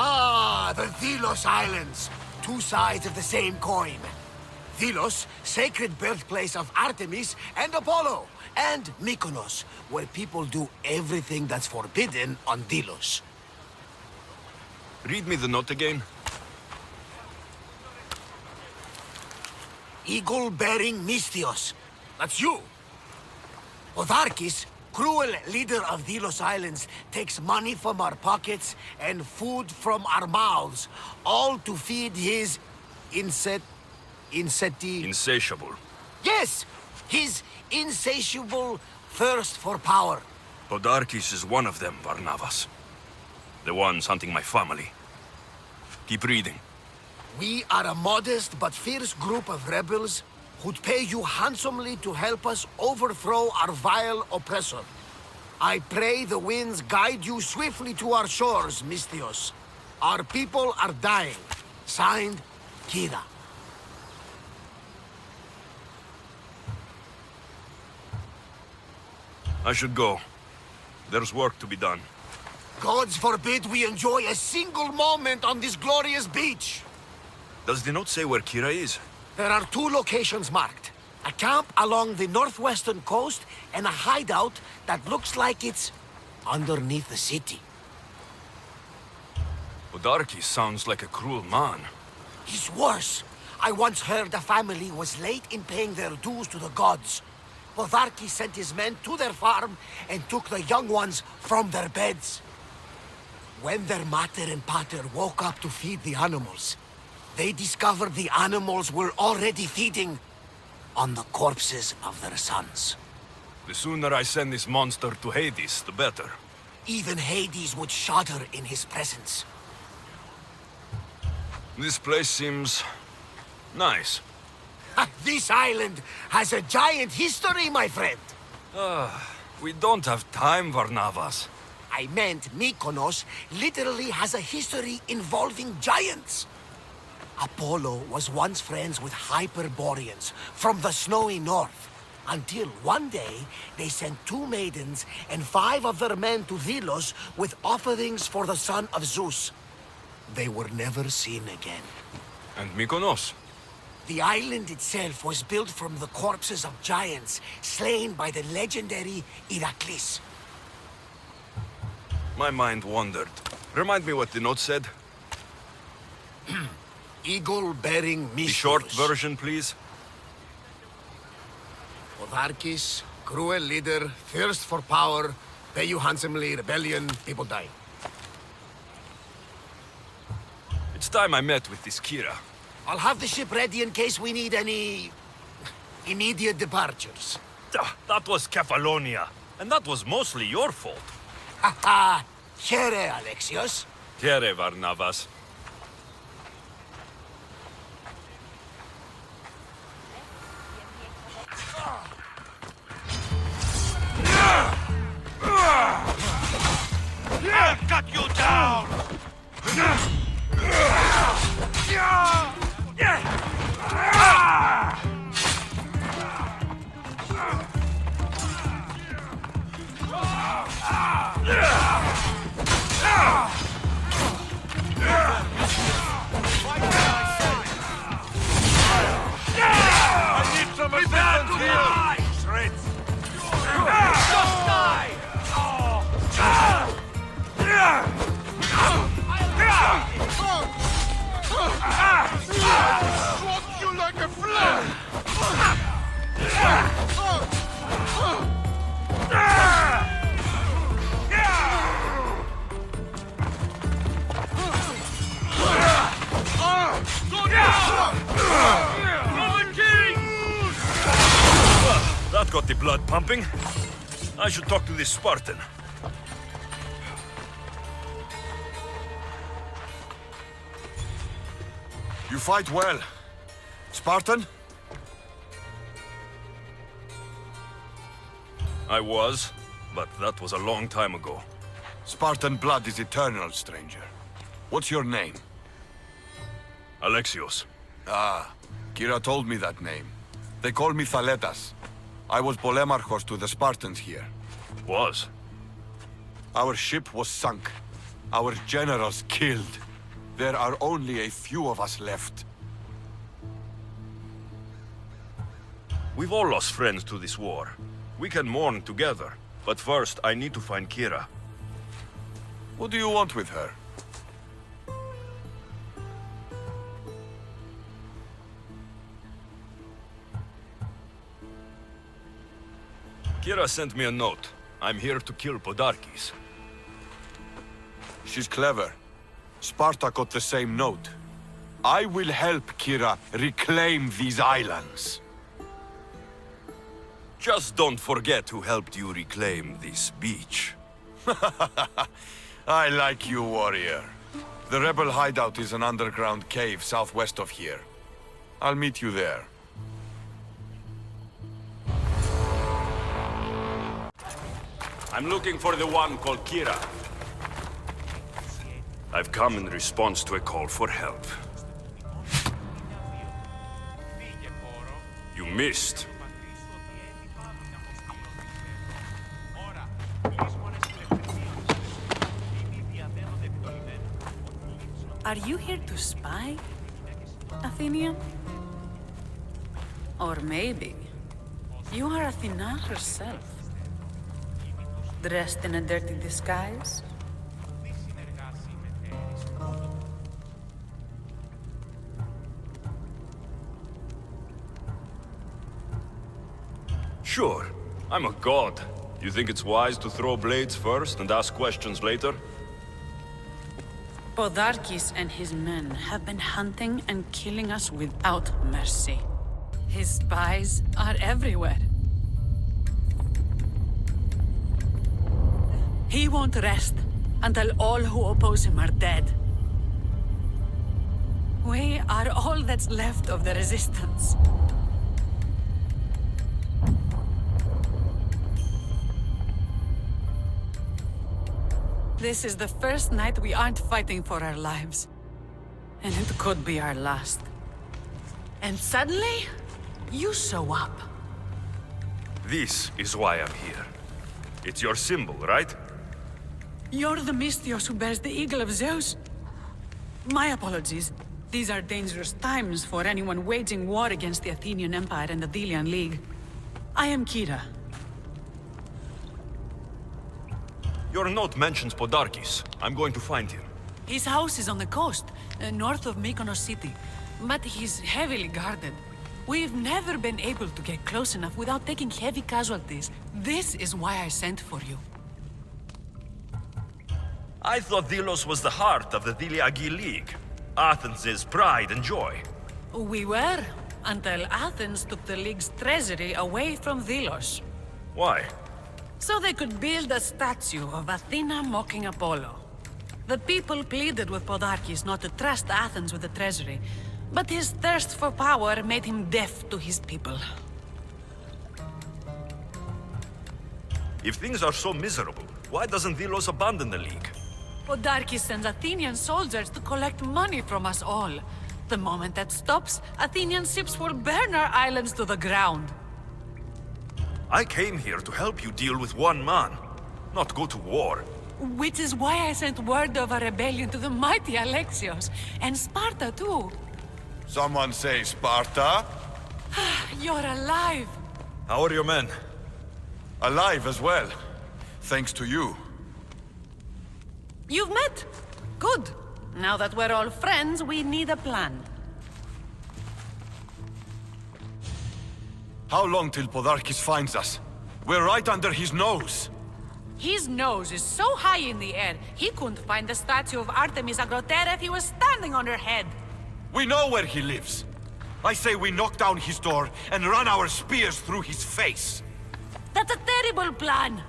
Ah, the Delos Islands. Two sides of the same coin. Delos, sacred birthplace of Artemis and Apollo. And Mykonos, where people do everything that's forbidden on Delos. Read me the note again. Eagle-bearing Mystios. That's you. Otharkis, cruel leader of Delos Islands, takes money from our pockets and food from our mouths, all to feed his Insatiable. Yes! His insatiable thirst for power. Podarkis is one of them, Varnavas. The ones hunting my family. Keep reading. We are a modest but fierce group of rebels who'd pay you handsomely to help us overthrow our vile oppressor. I pray the winds guide you swiftly to our shores, Mystios. Our people are dying. Signed, Kira. I should go. There's work to be done. Gods forbid we enjoy a single moment on this glorious beach! Does the note say where Kira is? There are two locations marked. A camp along the northwestern coast and a hideout that looks like it's underneath the city. Podarkis sounds like a cruel man. He's worse. I once heard a family was late in paying their dues to the gods. Podarkis sent his men to their farm and took the young ones from their beds. When their mater and pater woke up to feed the animals, they discovered the animals were already feeding on the corpses of their sons. The sooner I send this monster to Hades, the better. Even Hades would shudder in his presence. This place seems nice. This island has a giant history, my friend. We don't have time, Varnavas. I meant Mykonos literally has a history involving giants. Apollo was once friends with Hyperboreans from the snowy north, until one day they sent 2 maidens and 5 of their men to Delos with offerings for the son of Zeus. They were never seen again. And Mykonos? The island itself was built from the corpses of giants slain by the legendary Iraklis. My mind wandered. Remind me what the note said. Eagle-bearing Mystios. The short version, please. Otharkis, cruel leader, thirst for power, pay you handsomely, rebellion, people die. It's time I met with this Kira. I'll have the ship ready in case we need any immediate departures. That was Kefalonia, and that was mostly your fault. Haha! Here, Alexios. Here, Varnavas. Cut you down! I need some assistance here! Shreds! Just die! Swat you like a fly! That got the blood pumping. I should talk to this Spartan. You fight well. Spartan? I was, but that was a long time ago. Spartan blood is eternal, stranger. What's your name? Alexios. Ah, Kira told me that name. They call me Thaletas. I was Polemarchos to the Spartans here. Was? Our ship was sunk. Our generals killed. There are only a few of us left. We've all lost friends to this war. We can mourn together. But first, I need to find Kira. What do you want with her? Kira sent me a note. I'm here to kill Podarkes. She's clever. Sparta got the same note. I will help Kira reclaim these islands. Just don't forget who helped you reclaim this beach. I like you, warrior. The rebel hideout is an underground cave southwest of here. I'll meet you there. I'm looking for the one called Kira. I've come in response to a call for help. You missed. Are you here to spy, Athenian? Or maybe you are Athena herself, dressed in a dirty disguise? Sure, I'm a god. You think it's wise to throw blades first and ask questions later? Podarkes and his men have been hunting and killing us without mercy. His spies are everywhere. He won't rest until all who oppose him are dead. We are all that's left of the resistance. This is the first night we aren't fighting for our lives. And it could be our last. And suddenly, you show up. This is why I'm here. It's your symbol, right? You're the Mystios who bears the eagle of Zeus? My apologies. These are dangerous times for anyone waging war against the Athenian Empire and the Delian League. I am Kira. Your note mentions Podarkes. I'm going to find him. His house is on the coast, north of Mykonos city. But he's heavily guarded. We've never been able to get close enough without taking heavy casualties. This is why I sent for you. I thought Delos was the heart of the Deliagi League. Athens' pride and joy. We were, until Athens took the League's treasury away from Delos. Why? So they could build a statue of Athena mocking Apollo. The people pleaded with Podarkes not to trust Athens with the treasury, but his thirst for power made him deaf to his people. If things are so miserable, why doesn't Delos abandon the League? Podarkes sends Athenian soldiers to collect money from us all. The moment that stops, Athenian ships will burn our islands to the ground. I came here to help you deal with one man, not go to war. Which is why I sent word of a rebellion to the mighty Alexios, and Sparta too. Someone say Sparta? You're alive! How are your men? Alive as well. Thanks to you. You've met? Good. Now that we're all friends, we need a plan. How long till Podarkes finds us? We're right under his nose. His nose is so high in the air, he couldn't find the statue of Artemis Agrotera if he was standing on her head. We know where he lives. I say we knock down his door and run our spears through his face. That's a terrible plan.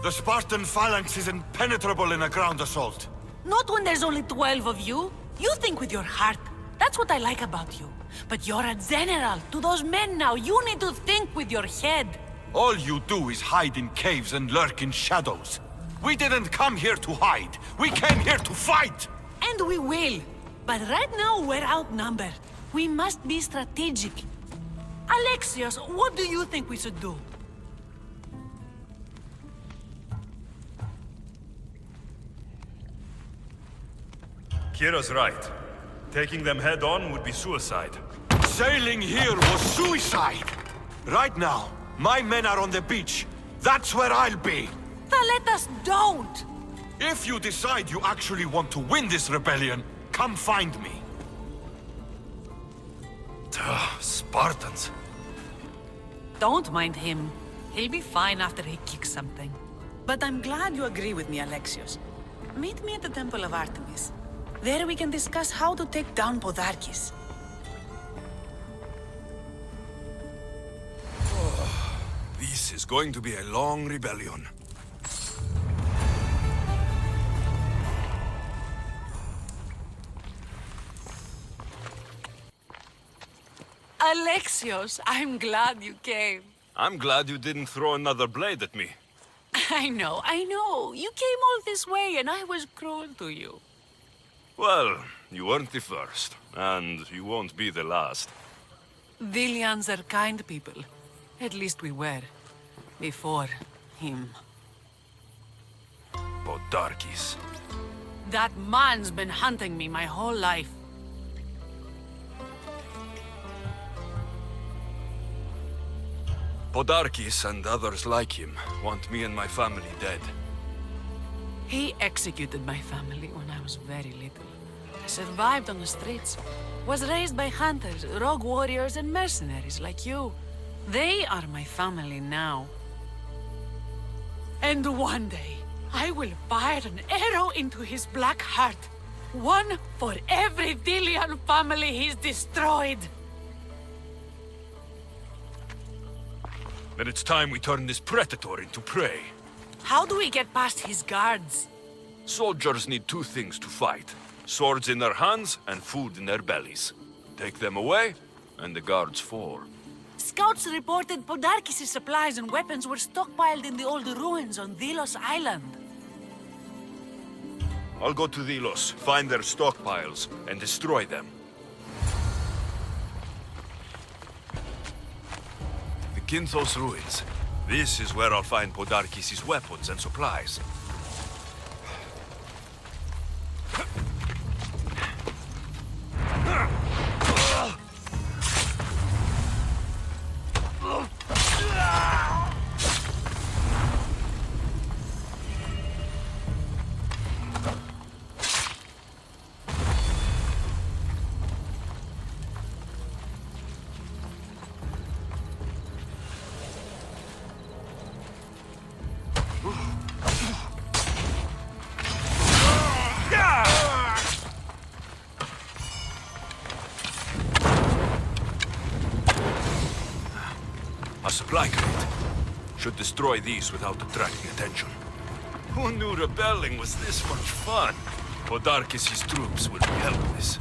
The Spartan phalanx is impenetrable in a ground assault. Not when there's only 12 of you. You think with your heart. That's what I like about you. But you're a general. To those men now, you need to think with your head. All you do is hide in caves and lurk in shadows. We didn't come here to hide. We came here to fight! And we will. But right now, we're outnumbered. We must be strategic. Alexios, what do you think we should do? Kira's right. Taking them head on would be suicide. Sailing here was suicide! Right now, my men are on the beach. That's where I'll be! Thaletas, don't! If you decide you actually want to win this rebellion, come find me. Spartans. Don't mind him. He'll be fine after he kicks something. But I'm glad you agree with me, Alexios. Meet me at the Temple of Artemis. There we can discuss how to take down Podarkis. This is going to be a long rebellion. Alexios, I'm glad you came. I'm glad you didn't throw another blade at me. I know. You came all this way and I was cruel to you. Well, you weren't the first, and you won't be the last. Dilians are kind people. At least we were. Before him. Podarkis. That man's been hunting me my whole life. Podarkis and others like him want me and my family dead. He executed my family when I was very little. I survived on the streets. Was raised by hunters, rogue warriors, and mercenaries like you. They are my family now. And one day, I will fire an arrow into his black heart. One for every Dilian family he's destroyed. Then it's time we turn this predator into prey. How do we get past his guards? Soldiers need two things to fight. Swords in their hands and food in their bellies. Take them away, and the guards fall. Scouts reported Podarkis' supplies and weapons were stockpiled in the old ruins on Delos Island. I'll go to Delos, find their stockpiles, and destroy them. The Kinthos ruins. This is where I'll find Podarkis' weapons and supplies. A supply crate. Should destroy these without attracting attention. Who knew rebelling was this much fun? Podarkis' troops will be helpless.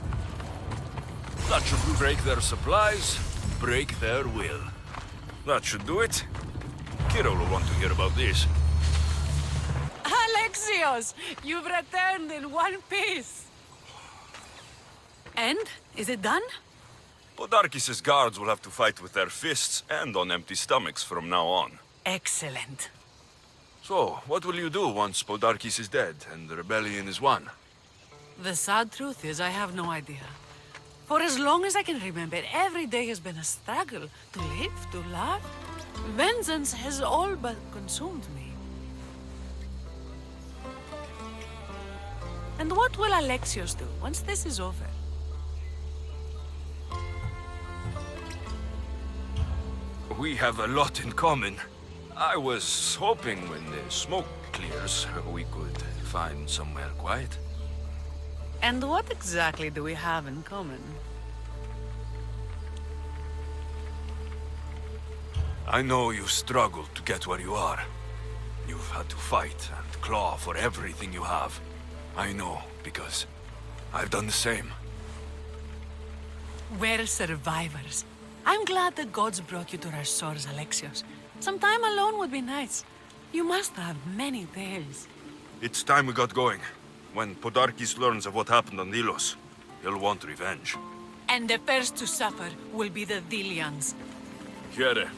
That should break their supplies, break their will. That should do it. Kira will want to hear about this. Alexios, you've returned in one piece. And? Is it done? Podarkis' guards will have to fight with their fists and on empty stomachs from now on. Excellent. So, what will you do once Podarkis is dead and the rebellion is won? The sad truth is I have no idea. For as long as I can remember, every day has been a struggle. To live, to love. Vengeance has all but consumed me. And what will Alexios do once this is over? We have a lot in common. I was hoping when the smoke clears, we could find somewhere quiet. And what exactly do we have in common? I know you struggled to get where you are. You've had to fight and claw for everything you have. I know, because I've done the same. We're survivors. I'm glad the gods brought you to our shores, Alexios. Some time alone would be nice. You must have many tales. It's time we got going. When Podarkis learns of what happened on Delos, he'll want revenge. And the first to suffer will be the Dilians. Here.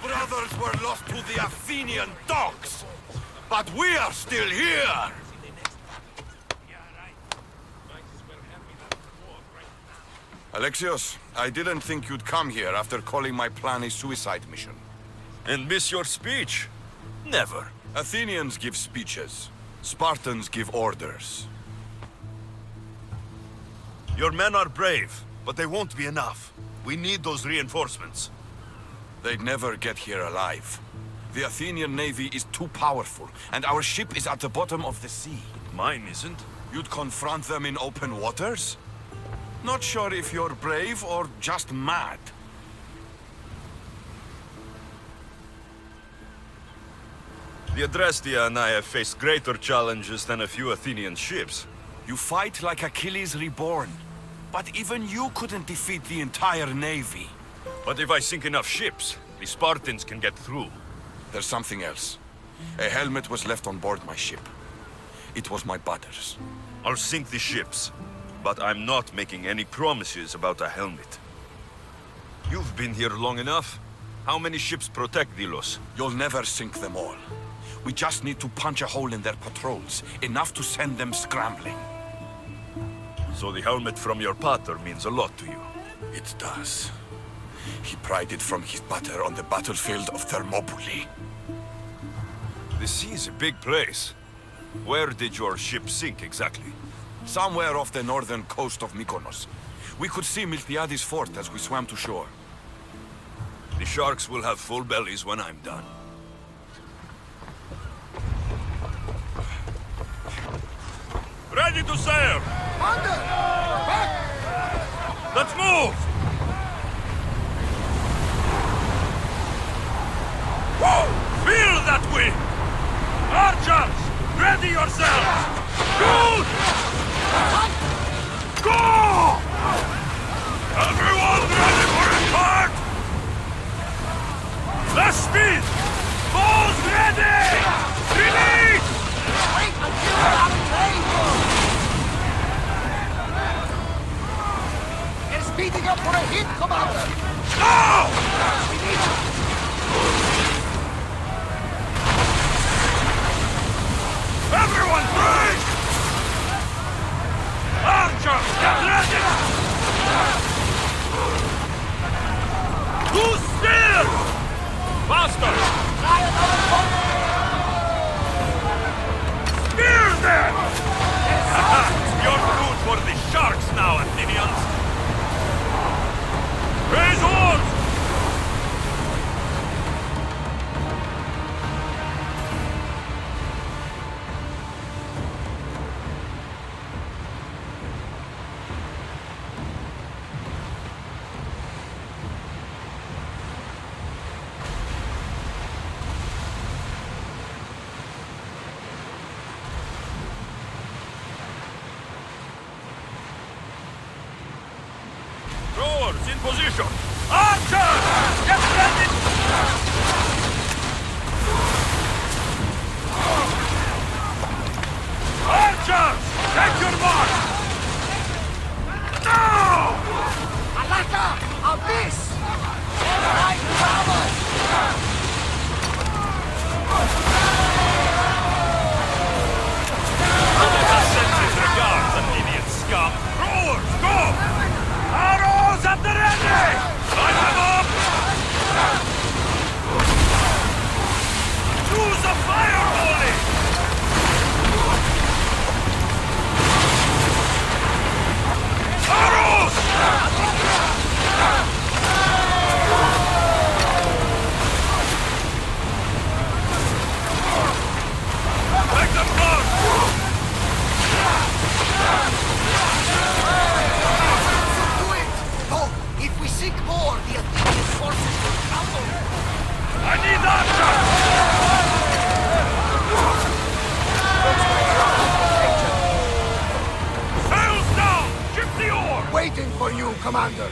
brothers were lost to the Athenian dogs! But we are still here! Alexios, I didn't think you'd come here after calling my plan a suicide mission. And miss your speech? Never. Athenians give speeches. Spartans give orders. Your men are brave, but they won't be enough. We need those reinforcements. They'd never get here alive. The Athenian navy is too powerful, and our ship is at the bottom of the sea. Mine isn't. You'd confront them in open waters? Not sure if you're brave or just mad. The Adrestia and I have faced greater challenges than a few Athenian ships. You fight like Achilles reborn. But even you couldn't defeat the entire navy. But if I sink enough ships, the Spartans can get through. There's something else. A helmet was left on board my ship. It was my brother's. I'll sink the ships, but I'm not making any promises about a helmet. You've been here long enough. How many ships protect Delos? You'll never sink them all. We just need to punch a hole in their patrols, enough to send them scrambling. So the helmet from your pater means a lot to you. It does. He pried it from his pater on the battlefield of Thermopylae. The sea's a big place. Where did your ship sink exactly? Somewhere off the northern coast of Mykonos. We could see Miltiades fort as we swam to shore. The sharks will have full bellies when I'm done. Ready to sail! Commander! Back! Let's move! Whoa! Feel that wind! Archers! Ready yourselves! Shoot! Go! Everyone ready for impact! Less speed! Bows ready! Release! Wait until we're out of range! They're speeding up for a hit, Commander! Now! We need to... Everyone break! Archers, get ready! Who's still? Faster! Try another boat! Spear them! You're food for the sharks now, Athenians! Raise oars! Rowers in position! Archers! Get ready! Archers! Take your mark! Now! Alaka! A miss! Samurai Bravoes! Senses regards, Athenian scum! Rowers, go! Arrows at the ready! Line them up! Use a fire volley! Arrows! Make them run! Do it! No! If we sink more, the Athenian forces will crumble! I need archers! Sails down! Ship the oar! Waiting for you, Commander!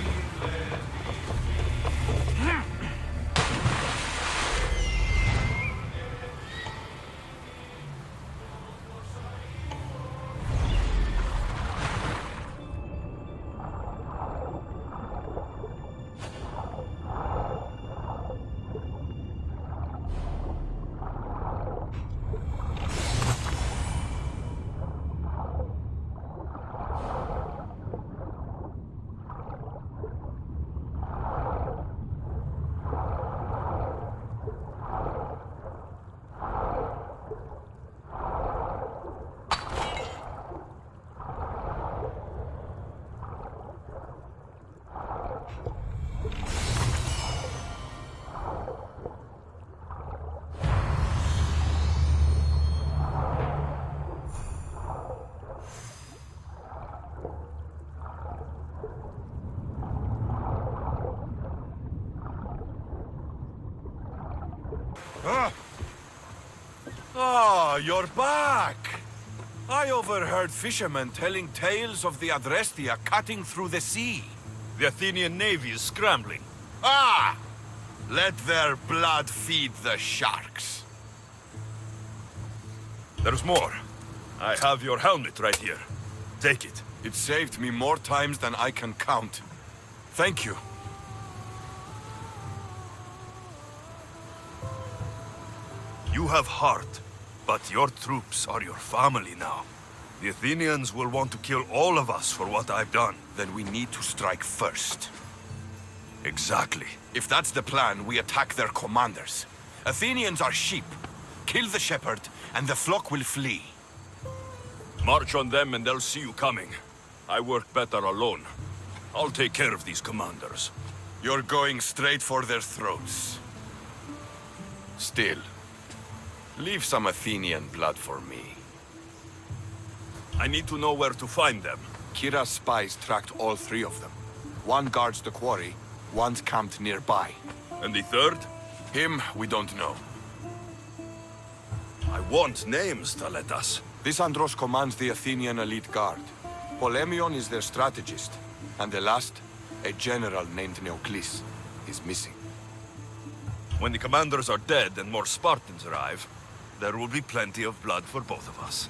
Ah, you're back! I overheard fishermen telling tales of the Adrestia cutting through the sea. The Athenian navy is scrambling. Ah! Let their blood feed the sharks. There's more. I have your helmet right here. Take it. It saved me more times than I can count. Thank you. You have heart, but your troops are your family now. The Athenians will want to kill all of us for what I've done. Then we need to strike first. Exactly. If that's the plan, we attack their commanders. Athenians are sheep. Kill the shepherd, and the flock will flee. March on them and they'll see you coming. I work better alone. I'll take care of these commanders. You're going straight for their throats. Still, leave some Athenian blood for me. I need to know where to find them. Kira's spies tracked all three of them. One guards the quarry, one's camped nearby. And the third? Him, we don't know. I want names, Taletas. This Andros commands the Athenian elite guard. Polemion is their strategist. And the last, a general named Neoclis, is missing. When the commanders are dead and more Spartans arrive, there will be plenty of blood for both of us.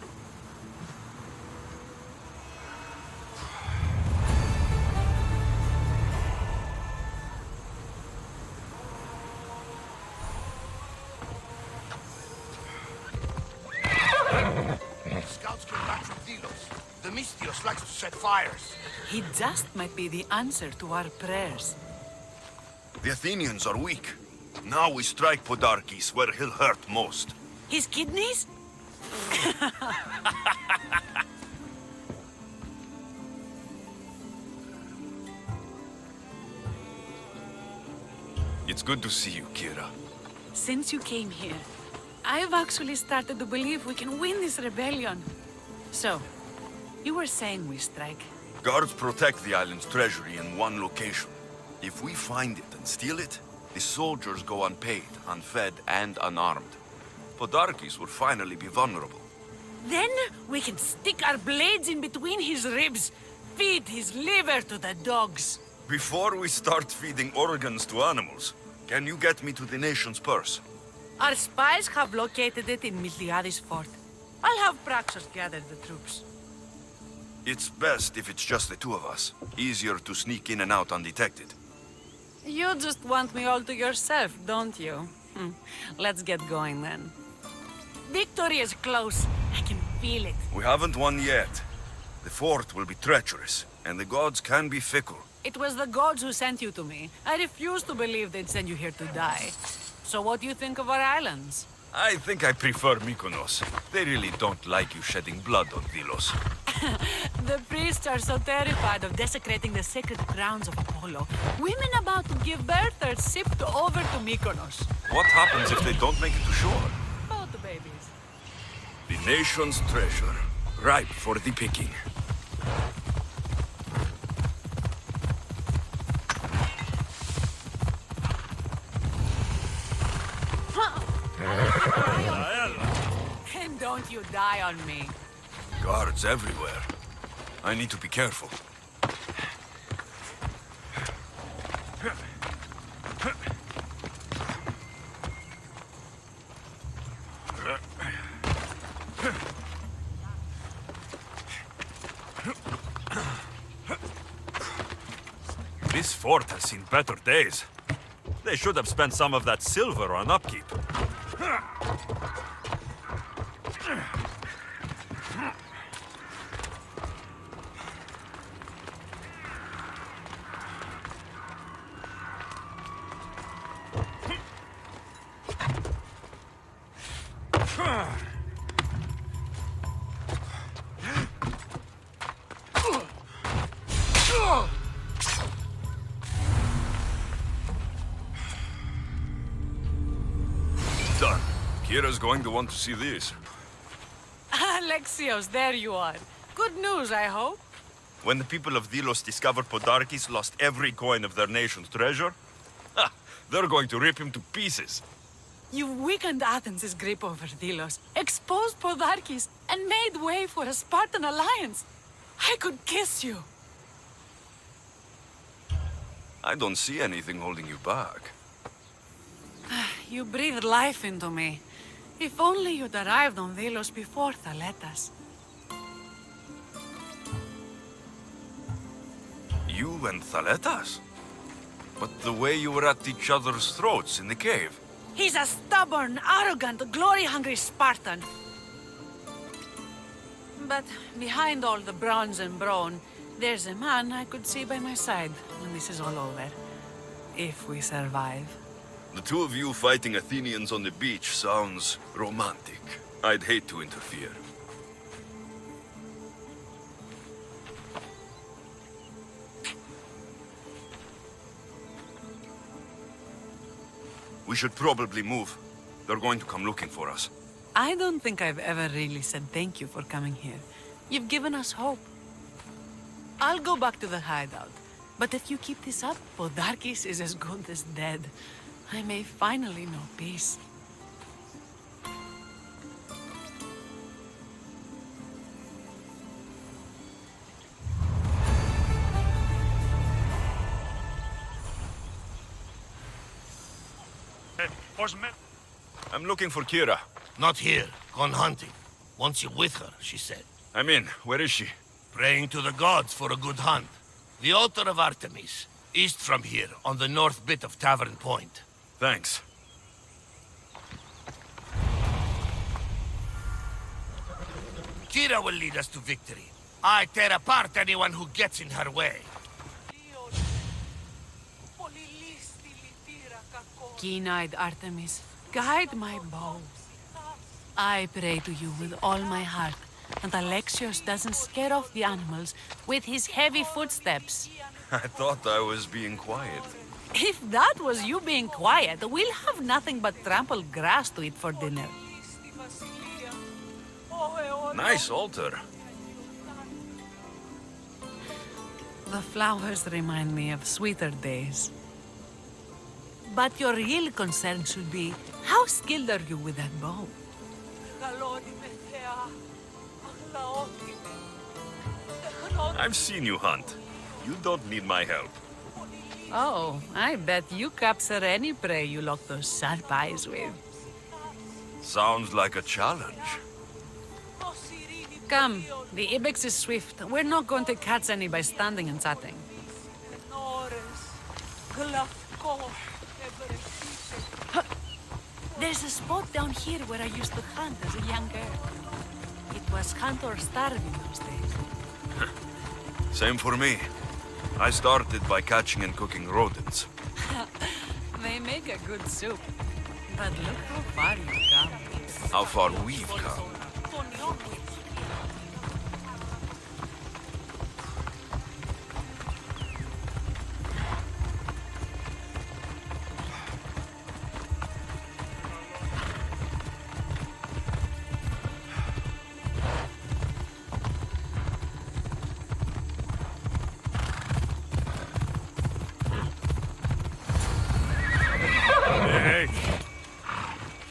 Scouts came back from Delos. The Mystios likes to set fires. He just might be the answer to our prayers. The Athenians are weak. Now we strike Podarkes where he'll hurt most. His kidneys? It's good to see you, Kira. Since you came here, I've actually started to believe we can win this rebellion. So, you were saying we strike? Guards protect the island's treasury in one location. If we find it and steal it, the soldiers go unpaid, unfed, and unarmed. Podarkes will finally be vulnerable. Then we can stick our blades in between his ribs, feed his liver to the dogs. Before we start feeding organs to animals, can you get me to the nation's purse? Our spies have located it in Miltiades' fort. I'll have Praxos gather the troops. It's best if it's just the two of us. Easier to sneak in and out undetected. You just want me all to yourself, don't you? Let's get going then. Victory is close. I can feel it. We haven't won yet. The fort will be treacherous, and the gods can be fickle. It was the gods who sent you to me. I refuse to believe they'd send you here to die. So what do you think of our islands? I think I prefer Mykonos. They really don't like you shedding blood on Delos. The priests are so terrified of desecrating the sacred grounds of Apollo. Women about to give birth are shipped over to Mykonos. What happens if they don't make it to shore? Both the babies. The nation's treasure, ripe for the picking. And don't you die on me. Guards everywhere. I need to be careful. This fort has seen better days. They should have spent some of that silver on upkeep. Done. Kira's going to want to see this. Alexios, there you are. Good news, I hope. When the people of Delos discovered Podarkes lost every coin of their nation's treasure, they're going to rip him to pieces. You've weakened Athens' grip over Delos, exposed Podarkes, and made way for a Spartan alliance. I could kiss you. I don't see anything holding you back. You breathed life into me. If only you'd arrived on Delos before Thaletas. You and Thaletas? But the way you were at each other's throats in the cave. He's a stubborn, arrogant, glory-hungry Spartan. But behind all the bronze and brawn, there's a man I could see by my side when this is all over. If we survive. The two of you fighting Athenians on the beach sounds romantic. I'd hate to interfere. We should probably move. They're going to come looking for us. I don't think I've ever really said thank you for coming here. You've given us hope. I'll go back to the hideout. But if you keep this up, Podarkes is as good as dead. I may finally know peace. I'm looking for Kira. Not here. Gone hunting. Wants you with her, she said. I'm in. Where is she? Praying to the gods for a good hunt. The altar of Artemis, east from here, on the north bit of Tavern Point. Thanks. Kira will lead us to victory. I tear apart anyone who gets in her way. Keen-eyed Artemis, guide my bow. I pray to you with all my heart, and Alexios doesn't scare off the animals with his heavy footsteps. I thought I was being quiet. If that was you being quiet, we'll have nothing but trampled grass to eat for dinner. Nice altar. The flowers remind me of sweeter days. But your real concern should be, how skilled are you with that bow? I've seen you hunt. You don't need my help. Oh, I bet you capture any prey you lock those sharp eyes with. Sounds like a challenge. Come, the ibex is swift. We're not going to catch any by standing and chatting. There's a spot down here where I used to hunt as a young girl. It was hunt or starve in those days. Same for me. I started by catching and cooking rodents. They make a good soup. But look how far you've come. How far we've come.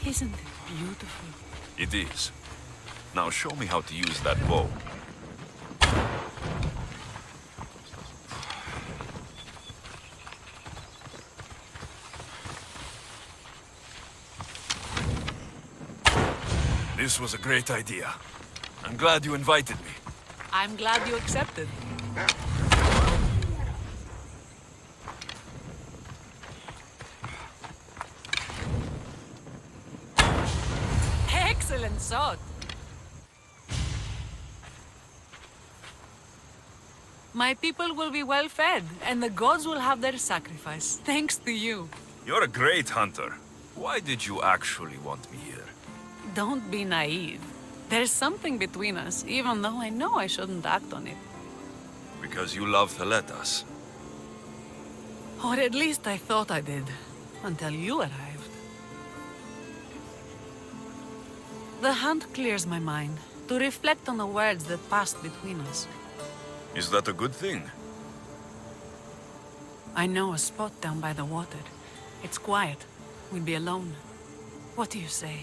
Isn't it beautiful? It is. Now show me how to use that bow. This was a great idea. I'm glad you invited me. I'm glad you accepted. Excellent shot. My people will be well fed, and the gods will have their sacrifice, thanks to you. You're a great hunter. Why did you actually want me here? Don't be naive. There's something between us, even though I know I shouldn't act on it. Because you love Thaletas. Or at least I thought I did, until you arrived. The hunt clears my mind, to reflect on the words that passed between us. Is that a good thing? I know a spot down by the water. It's quiet. We'll be alone. What do you say?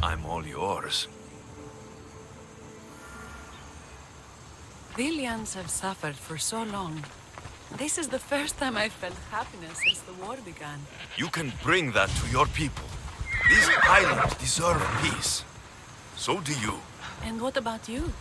I'm all yours. The Ilians have suffered for so long. This is the first time I've felt happiness since the war began. You can bring that to your people. These islands deserve peace. So do you. And what about you?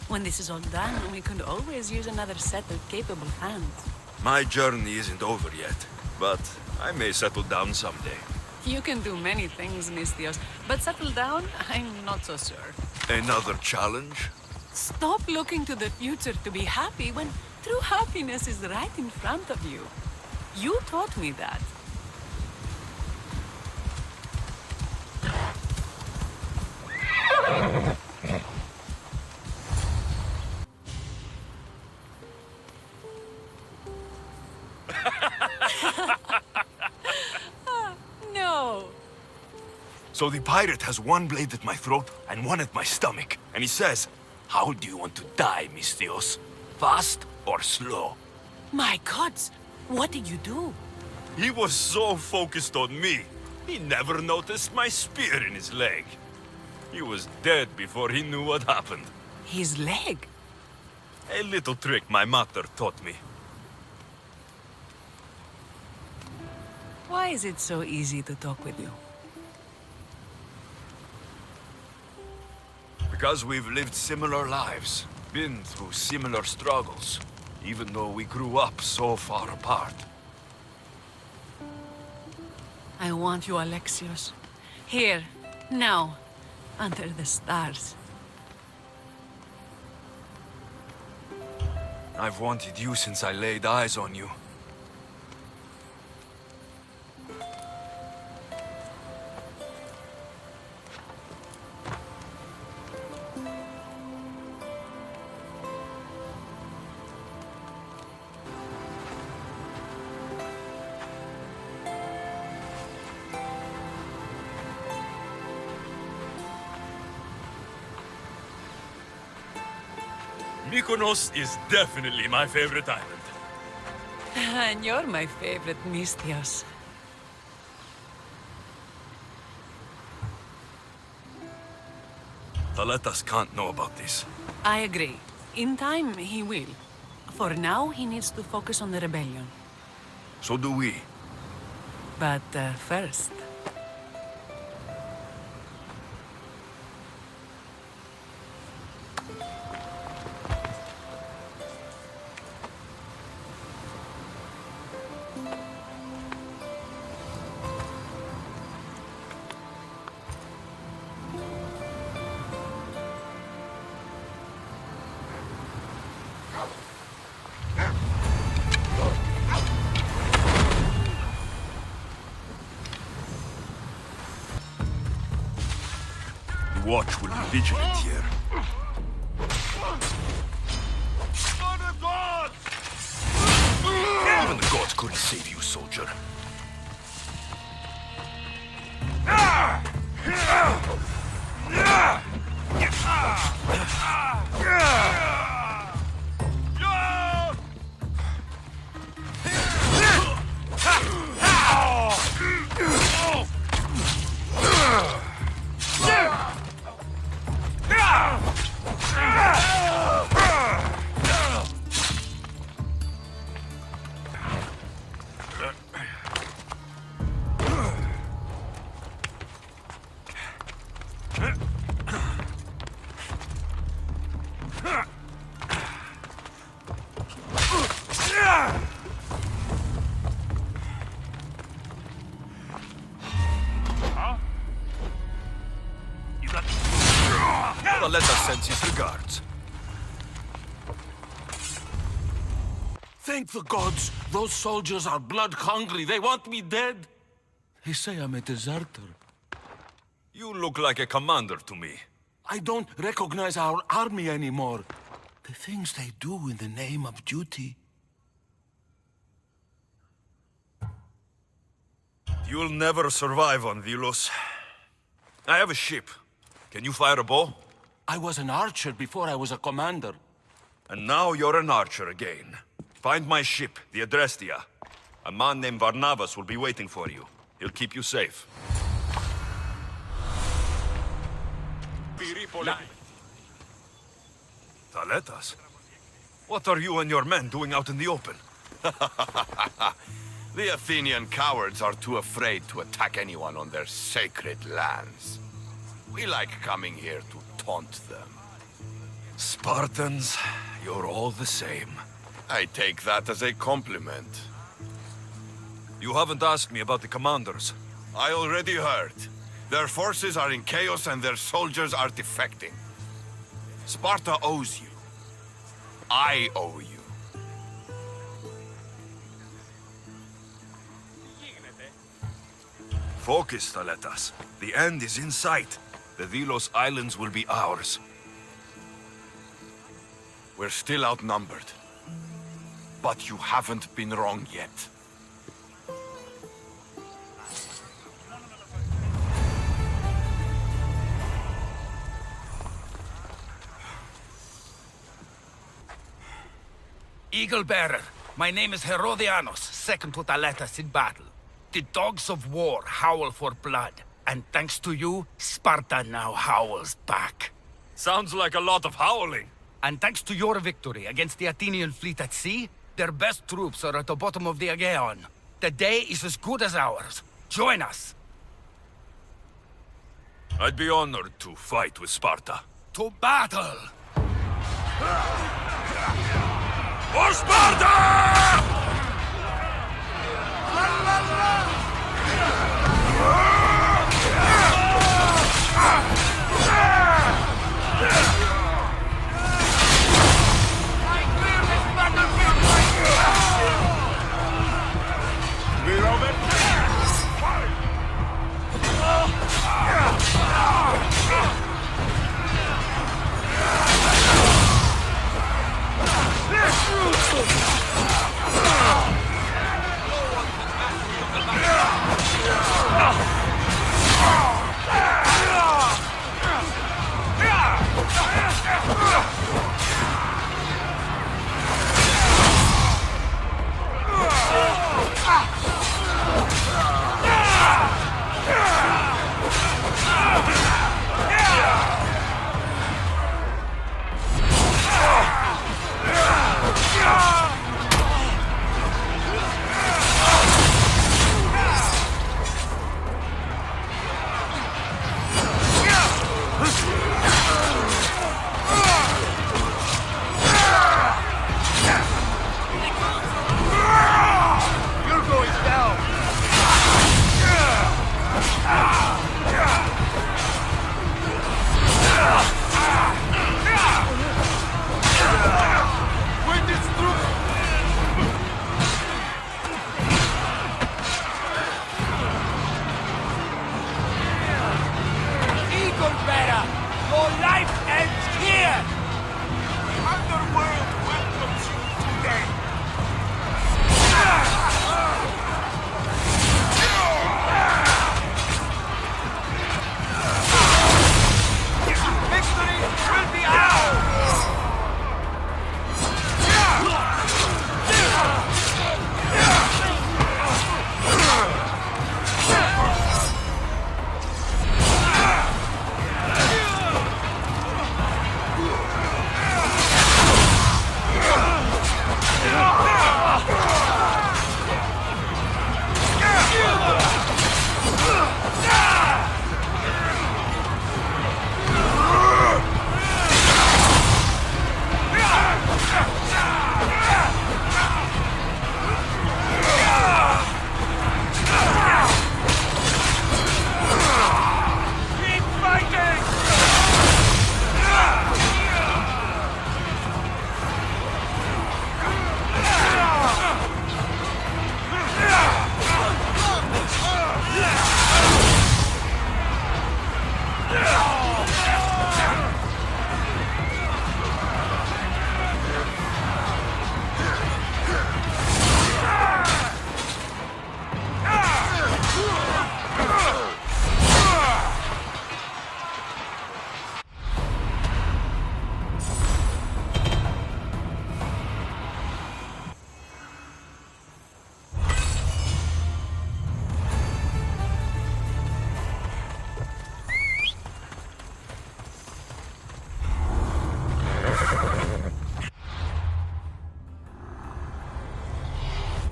When this is all done, we could always use another set of capable hands. My journey isn't over yet, but I may settle down someday. You can do many things, Misthios, but settle down, I'm not so sure. Another challenge? Stop looking to the future to be happy when true happiness is right in front of you. You taught me that. No. So the pirate has one blade at my throat and one at my stomach. And he says, "How do you want to die, Misthios? Fast or slow?" My gods, what did you do? He was so focused on me, he never noticed my spear in his leg. He was dead before he knew what happened. His leg? A little trick my mater taught me. Why is it so easy to talk with you? Because we've lived similar lives, been through similar struggles, even though we grew up so far apart. I want you, Alexios. Here, now, under the stars. I've wanted you since I laid eyes on you. Mykonos is definitely my favorite island. And you're my favorite, Misthios. Thaletas can't know about this. I agree. In time, he will. For now, he needs to focus on the rebellion. So do we. But first... The watch will be vigilant here. Even the gods couldn't save you, soldier. Let us send his regards. Thank the gods! Those soldiers are blood-hungry. They want me dead. They say I'm a deserter. You look like a commander to me. I don't recognize our army anymore. The things they do in the name of duty. You'll never survive on Vilos. I have a ship. Can you fire a bow? I was an archer before I was a commander. And now you're an archer again. Find my ship, the Adrestia. A man named Varnavas will be waiting for you. He'll keep you safe. Taletas? What are you and your men doing out in the open? The Athenian cowards are too afraid to attack anyone on their sacred lands. We like coming here to taunt them. Spartans, you're all the same. I take that as a compliment. You haven't asked me about the commanders. I already heard. Their forces are in chaos and their soldiers are defecting. Sparta owes you. I owe you. Focus, Taletas. The end is in sight. The Delos Islands will be ours. We're still outnumbered. But you haven't been wrong yet. Eagle Bearer, my name is Herodianos, second to Taletas in battle. The dogs of war howl for blood, and thanks to you, Sparta now howls back. Sounds like a lot of howling. And thanks to your victory against the Athenian fleet at sea, their best troops are at the bottom of the Aegean. The day is as good as ours. Join us. I'd be honored to fight with Sparta. To battle! For Sparta!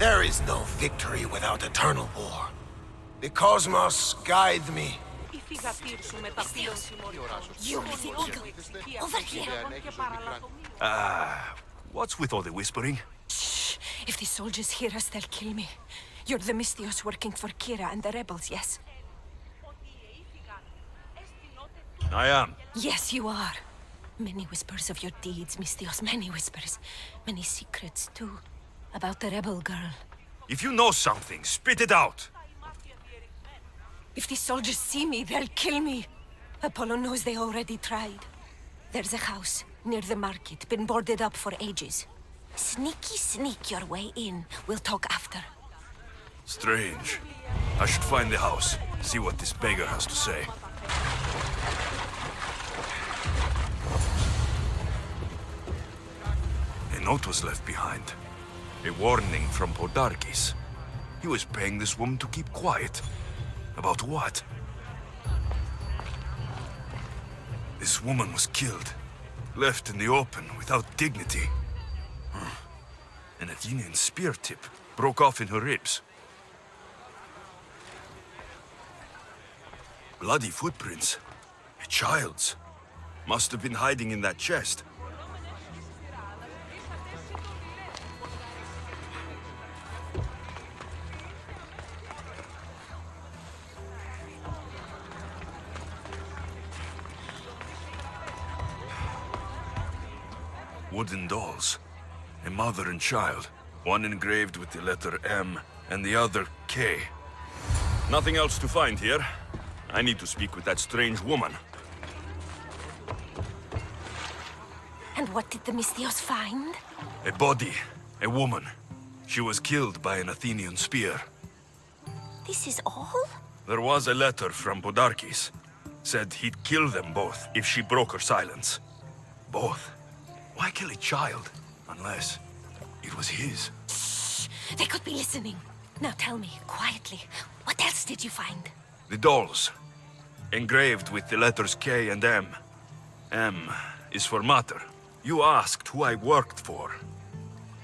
There is no victory without eternal war. The cosmos guide me. You with the eagle! Over here! What's with all the whispering? Shh! If the soldiers hear us, they'll kill me. You're the Mystios working for Kira and the rebels, yes? I am. Yes, you are. Many whispers of your deeds, Mystios. Many whispers. Many secrets, too. About the rebel girl. If you know something, spit it out. If the soldiers see me, they'll kill me. Apollo knows they already tried. There's a house near the market, been boarded up for ages. Sneak your way in. We'll talk after. Strange. I should find the house, see what this beggar has to say. A note was left behind. A warning from Podarkis. He was paying this woman to keep quiet. About what? This woman was killed. Left in the open without dignity. An Athenian spear tip broke off in her ribs. Bloody footprints. A child's. Must have been hiding in that chest. Wooden dolls. A mother and child. One engraved with the letter M and the other K. Nothing else to find here. I need to speak with that strange woman. And what did the Mystios find? A body. A woman. She was killed by an Athenian spear. This is all? There was a letter from Podarkis. Said he'd kill them both if she broke her silence. Both. Why kill a child? Unless it was his. Shh! They could be listening. Now tell me, quietly, what else did you find? The dolls. Engraved with the letters K and M. M is for mater. You asked who I worked for.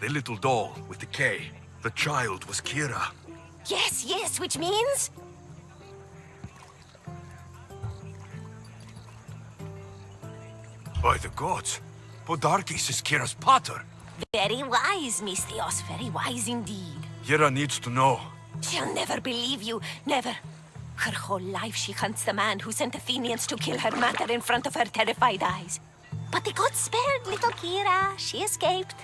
The little doll with the K. The child was Kira. Yes, which means? By the gods, Podarkis is Kira's pater. Very wise, Mystios, very wise indeed. Kira needs to know. She'll never believe you, never. Her whole life she hunts the man who sent Athenians to kill her mater in front of her terrified eyes. But the gods spared little Kira. She escaped.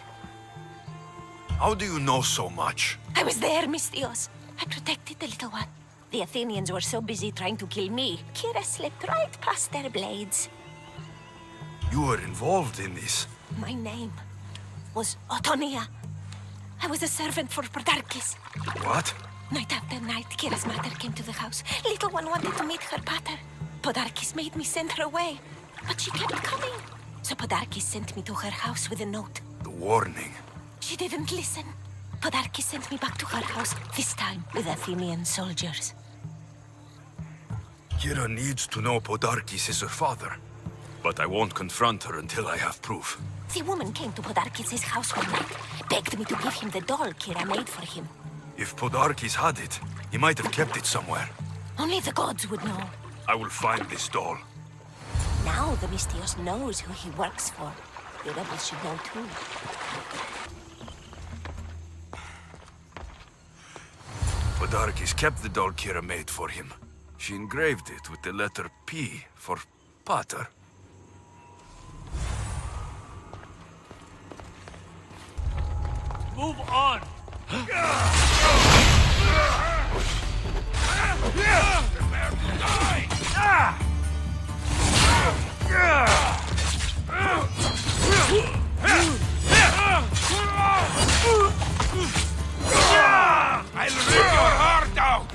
How do you know so much? I was there, Mystios. I protected the little one. The Athenians were so busy trying to kill me, Kira slipped right past their blades. You were involved in this. My name was Otonia. I was a servant for Podarkis. What? Night after night, Kira's mother came to the house. Little one wanted to meet her pater. Podarkis made me send her away, but she kept coming. So Podarkis sent me to her house with a note. The warning. She didn't listen. Podarkis sent me back to her house, this time with Athenian soldiers. Kira needs to know Podarkis is her father. But I won't confront her until I have proof. The woman came to Podarkis' house one night, begged me to give him the doll Kira made for him. If Podarkis had it, he might have kept it somewhere. Only the gods would know. I will find this doll. Now the Mystios knows who he works for. The rebels should know too. Podarkis kept the doll Kira made for him. She engraved it with the letter P for pater. Move on! I'll rip your heart out!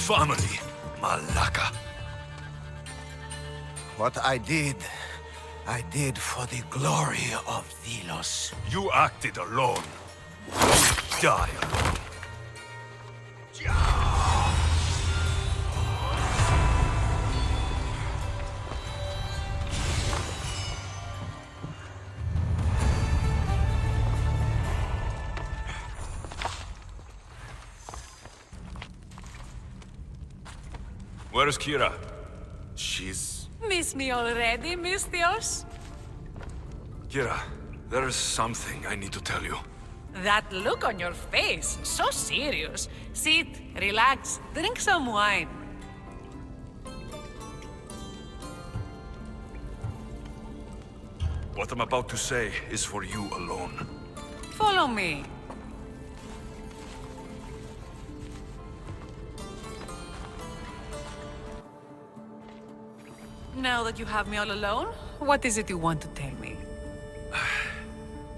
family, Malaka. What I did for the glory of Delos. You acted alone. You die alone. Where's Kira? She's... Miss me already, Mistios? Kira, there is something I need to tell you. That look on your face, so serious. Sit, relax, drink some wine. What I'm about to say is for you alone. Follow me. Now that you have me all alone, what is it you want to tell me?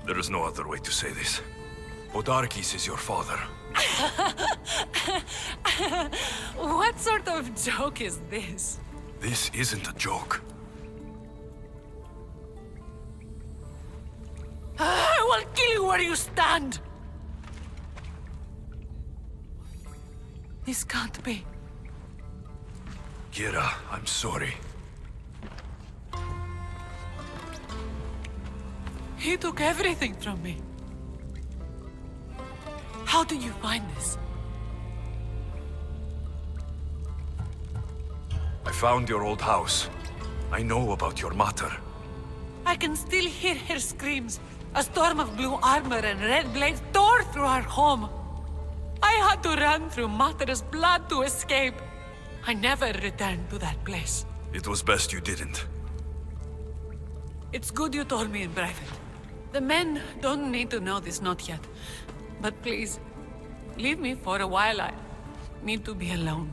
There is no other way to say this. Podarkes is your father. What sort of joke is this? This isn't a joke. I will kill you where you stand! This can't be. Kira, I'm sorry. He took everything from me. How did you find this? I found your old house. I know about your mother. I can still hear her screams. A storm of blue armor and red blades tore through our home. I had to run through Mater's blood to escape. I never returned to that place. It was best you didn't. It's good you told me in private. The men don't need to know this, not yet. But please, leave me for a while. I need to be alone.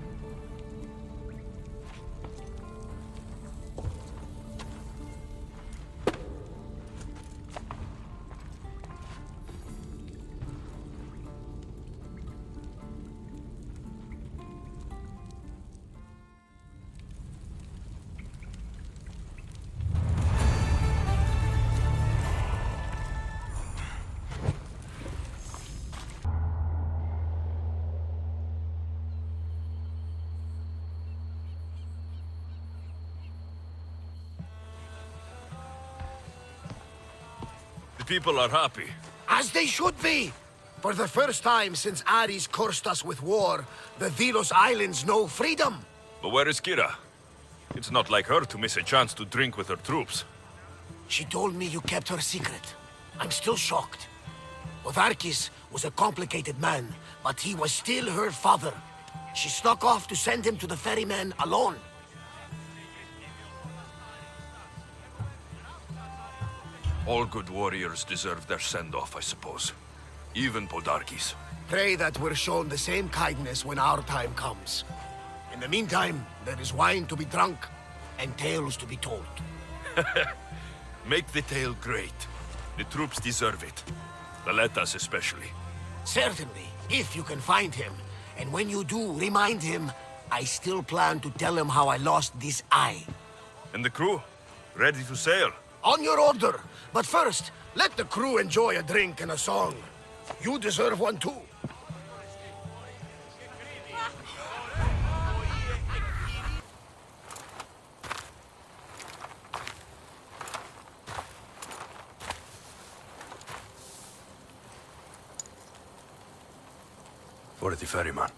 The people are happy. As they should be! For the first time since Ares cursed us with war, the Delos Islands know freedom! But where is Kira? It's not like her to miss a chance to drink with her troops. She told me you kept her secret. I'm still shocked. Podarkes was a complicated man, but he was still her father. She snuck off to send him to the ferryman alone. All good warriors deserve their send-off, I suppose. Even Podarkes. Pray that we're shown the same kindness when our time comes. In the meantime, there is wine to be drunk, and tales to be told. Make the tale great. The troops deserve it. Valetas especially. Certainly, if you can find him. And when you do, remind him, I still plan to tell him how I lost this eye. And the crew? Ready to sail? On your order. But first, let the crew enjoy a drink and a song. You deserve one too. For the ferryman.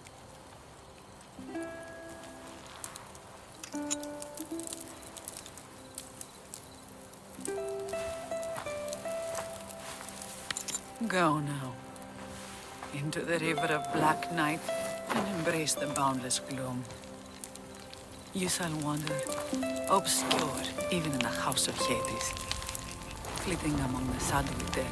Go now. Into the river of black night and embrace the boundless gloom. You shall wander, obscure even in the house of Hades, flitting among the sadly dead.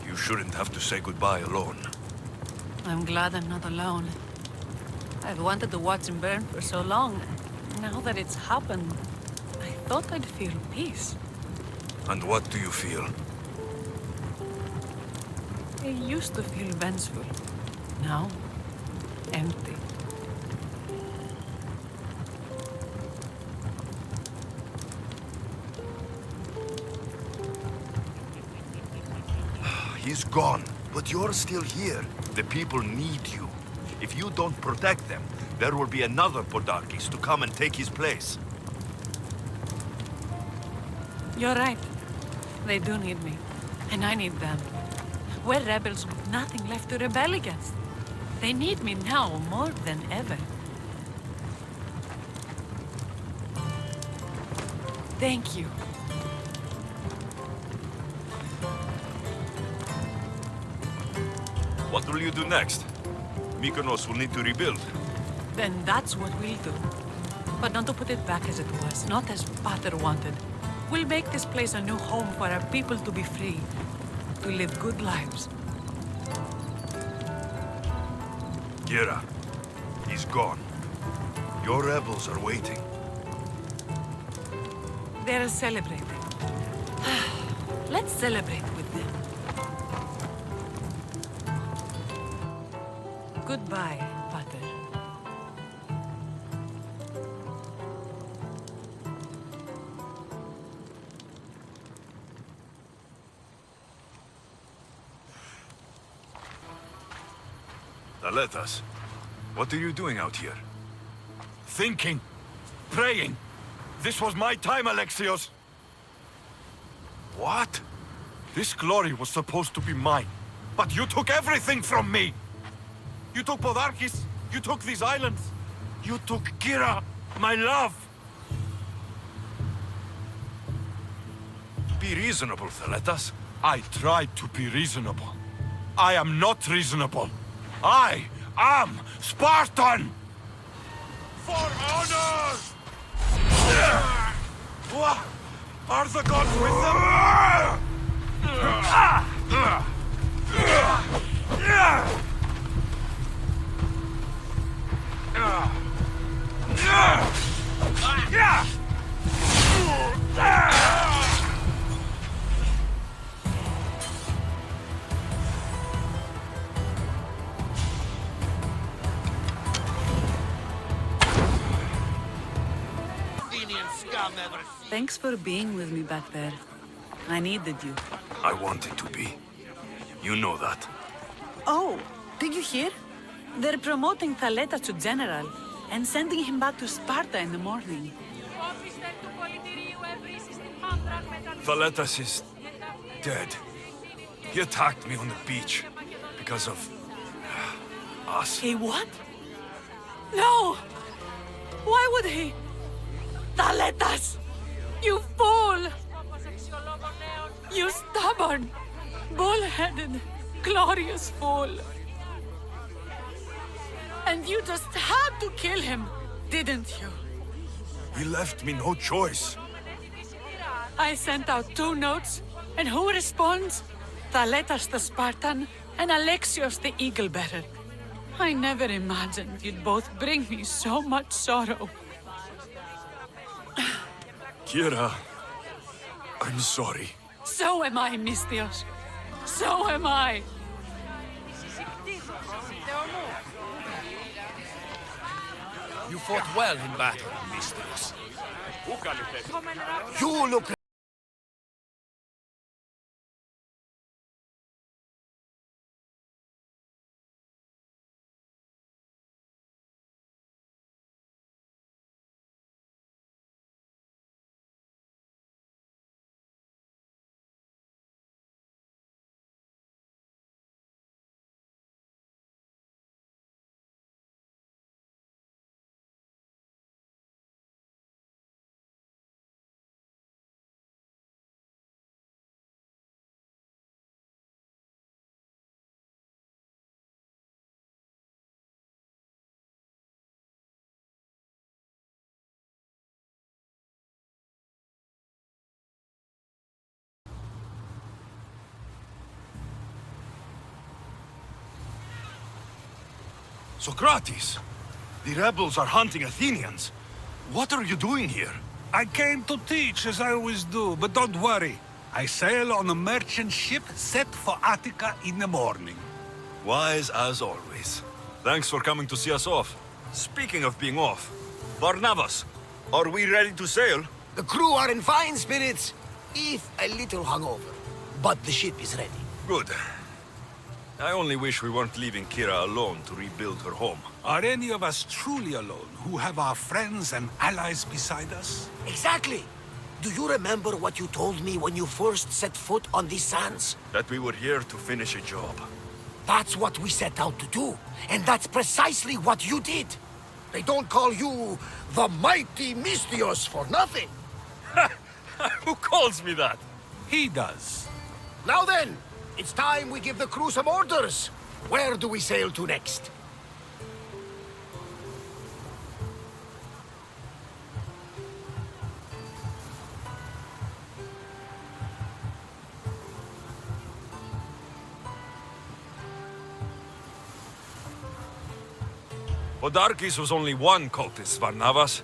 You shouldn't have to say goodbye alone. I'm glad I'm not alone. I've wanted to watch him burn for so long. Now that it's happened, I thought I'd feel peace. And what do you feel? I used to feel vengeful. Now, empty. He's gone, but you're still here. The people need you. If you don't protect them, there will be another Podarkes to come and take his place. You're right. They do need me. And I need them. We're rebels with nothing left to rebel against. They need me now more than ever. Thank you. What will you do next? Mykonos will need to rebuild. Then that's what we'll do. But not to put it back as it was, not as Pater wanted. We'll make this place a new home for our people to be free, to live good lives. Kira, he's gone. Your rebels are waiting. They're celebrating. Let's celebrate with them. Goodbye, Pater. Alexios, what are you doing out here? Thinking. Praying. This was my time, Alexios. What? This glory was supposed to be mine. But you took everything from me! You took Podarkes. You took these islands. You took Kira, my love. Be reasonable, Alexios. I tried to be reasonable. I am not reasonable. I am Spartan! For honor! What? Are the gods with them? Thanks for being with me back there. I needed you. I wanted to be. You know that. Oh, did you hear? They're promoting Thaleta to general and sending him back to Sparta in the morning. Alexios is dead. He attacked me on the beach because of us. He what? No! Why would he? Thaletas! You fool! You stubborn, bull-headed, glorious fool! And you just had to kill him, didn't you? He left me no choice. I sent out 2 notes, and who responds? Thaletas the Spartan and Alexios the Eagle-Bearer. I never imagined you'd both bring me so much sorrow. Kira, I'm sorry. So am I, Mystios. So am I. You fought well in battle, Mystios. You look Socrates! The rebels are hunting Athenians. What are you doing here? I came to teach, as I always do, but don't worry. I sail on a merchant ship set for Attica in the morning. Wise as always. Thanks for coming to see us off. Speaking of being off, Barnabas, are we ready to sail? The crew are in fine spirits, if a little hungover. But the ship is ready. Good. I only wish we weren't leaving Kira alone to rebuild her home. Are any of us truly alone, who have our friends and allies beside us? Exactly. Do you remember what you told me when you first set foot on these sands? That we were here to finish a job. That's what we set out to do. And that's precisely what you did. They don't call you the mighty Mystios for nothing. Who calls me that? He does. Now then, it's time we give the crew some orders. Where do we sail to next? Podarkes was only one cultist, Barnabas.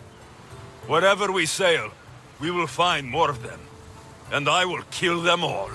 Wherever we sail, we will find more of them. And I will kill them all.